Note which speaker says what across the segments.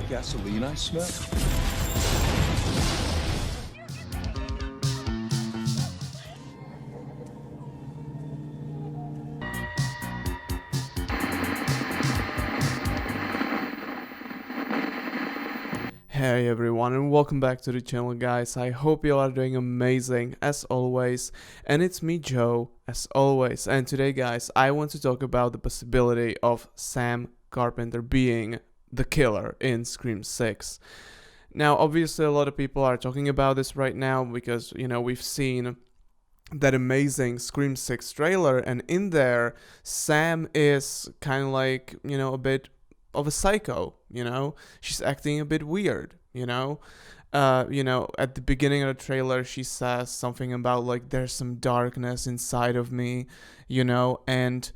Speaker 1: gasoline I smell?
Speaker 2: Hey everyone, and welcome back to the channel, guys. I hope you are doing amazing as always, and it's me, Joe, as always. And today, guys, I want to talk about the possibility of Sam Carpenter being the killer in Scream 6. Now, obviously, a lot of people are talking about this right now because, we've seen that amazing Scream 6 trailer, and in there, Sam is kind of like, a bit of a psycho. She's acting a bit weird. At the beginning of the trailer, she says something about like there's some darkness inside of me, and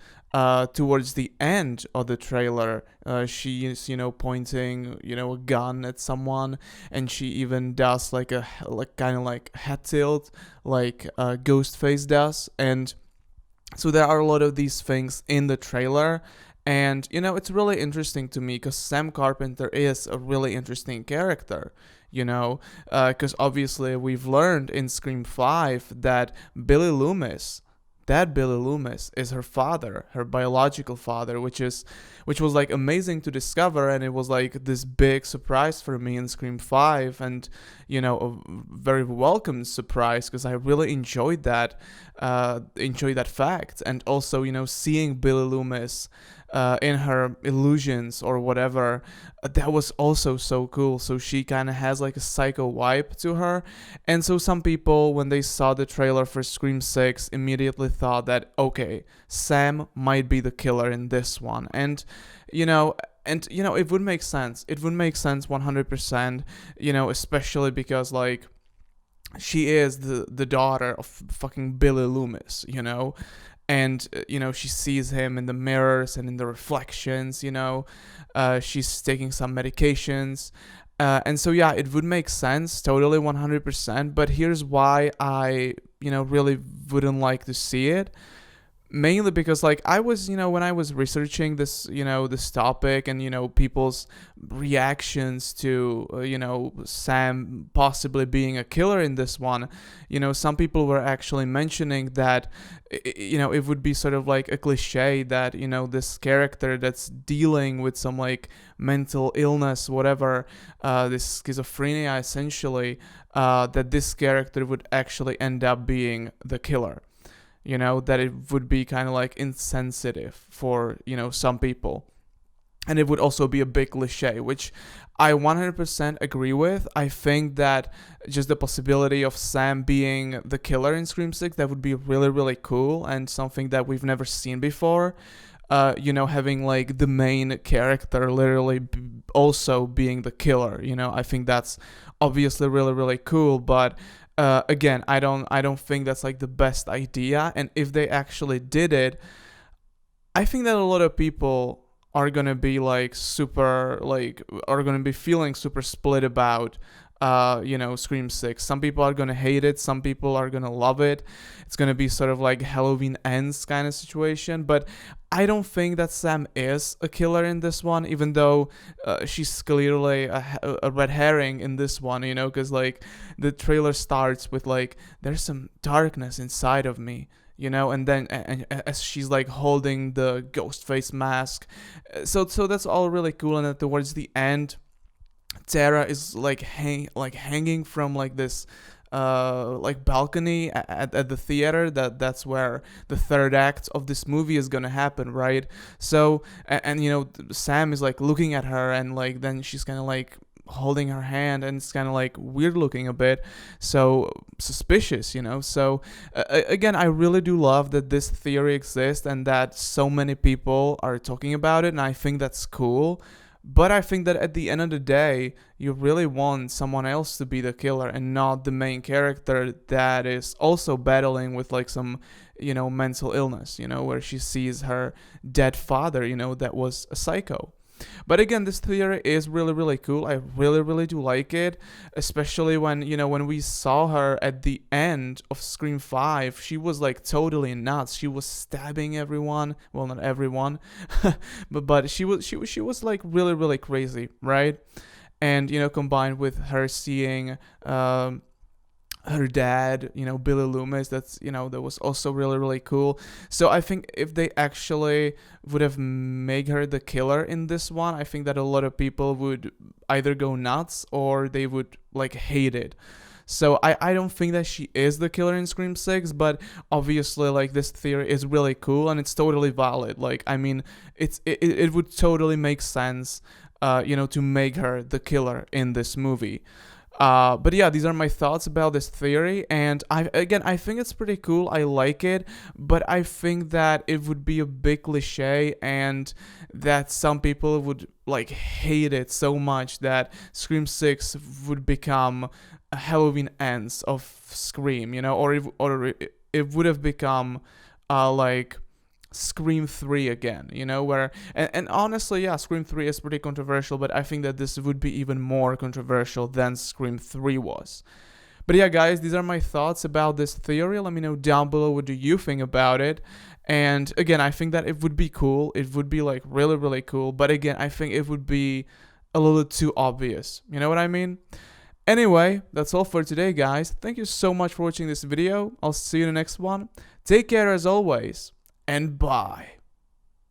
Speaker 2: towards the end of the trailer, she is pointing a gun at someone, and she even does like a kind of like head tilt like Ghostface does. And so there are a lot of these things in the trailer. And, it's really interesting to me because Sam Carpenter is a really interesting character, because obviously we've learned in Scream 5 that Billy Loomis is her father, her biological father, which was like amazing to discover, and it was like this big surprise for me in Scream 5, and a very welcome surprise because I really enjoyed that fact, and also seeing Billy Loomis in her illusions or whatever, that was also so cool. So she kind of has like a psycho vibe to her, and so some people, when they saw the trailer for Scream 6, immediately thought that, okay, Sam might be the killer in this one. And it would make sense. It would make sense 100%, especially because like she is the daughter of fucking Billy Loomis, and she sees him in the mirrors and in the reflections. She's taking some medications, and so yeah, it would make sense totally 100%. But here's why I really wouldn't like to see it. Mainly because like I was, when I was researching this, this topic, and people's reactions to Sam possibly being a killer in this one, some people were actually mentioning that it would be sort of like a cliche that this character that's dealing with some like mental illness, whatever, this schizophrenia essentially, that this character would actually end up being the killer. That it would be kind of like insensitive for, some people. And it would also be a big cliche, which I 100% agree with. I think that just the possibility of Sam being the killer in Scream 6, that would be really, really cool and something that we've never seen before. Having like the main character literally also being the killer, I think that's obviously really, really cool. But again, I don't think that's like the best idea. And if they actually did it, I think that a lot of people are gonna be like are gonna be feeling super split about Scream 6. Some people are gonna hate it, some people are gonna love it. It's gonna be sort of like Halloween Ends kind of situation. But I don't think that Sam is a killer in this one, even though she's clearly a red herring in this one, because like the trailer starts with like there's some darkness inside of me, and then and as she's like holding the Ghostface mask, so that's all really cool. And then towards the end, Tara is like hanging from like this like balcony at the theater. That's where the third act of this movie is gonna happen, right? So and Sam is like looking at her, and like then she's kind of like holding her hand, and it's kind of like weird looking a bit, so suspicious. So again, I really do love that this theory exists and that so many people are talking about it, and I think that's cool. But I think that at the end of the day, you really want someone else to be the killer and not the main character that is also battling with like some, mental illness, where she sees her dead father, that was a psycho. But again, this theory is really, really cool. I really, really do like it, especially when, when we saw her at the end of Scream 5, she was like totally nuts. She was stabbing everyone. Well, not everyone, but she was like really, really crazy, right? and combined with her seeing her dad, Billy Loomis, that was also really, really cool. So I think if they actually would have made her the killer in this one, I think that a lot of people would either go nuts or they would like hate it. So I don't think that she is the killer in Scream 6, but obviously like this theory is really cool and it's totally valid. Like I mean, it would totally make sense to make her the killer in this movie. But yeah, these are my thoughts about this theory, and I think it's pretty cool. I like it, but I think that it would be a big cliche, and that some people would like hate it so much that Scream 6 would become a Halloween Ends of Scream, or it would have become like Scream 3 again, where and honestly, yeah, Scream 3 is pretty controversial, but I think that this would be even more controversial than Scream 3 was. But yeah, guys, these are my thoughts about this theory. Let me know down below what do you think about it. And again, I think that it would be cool. It would be like really, really cool. But again, I think it would be a little too obvious. You know what I mean? Anyway, that's all for today, guys. Thank you so much for watching this video. I'll see you in the next one. Take care as always, and bye.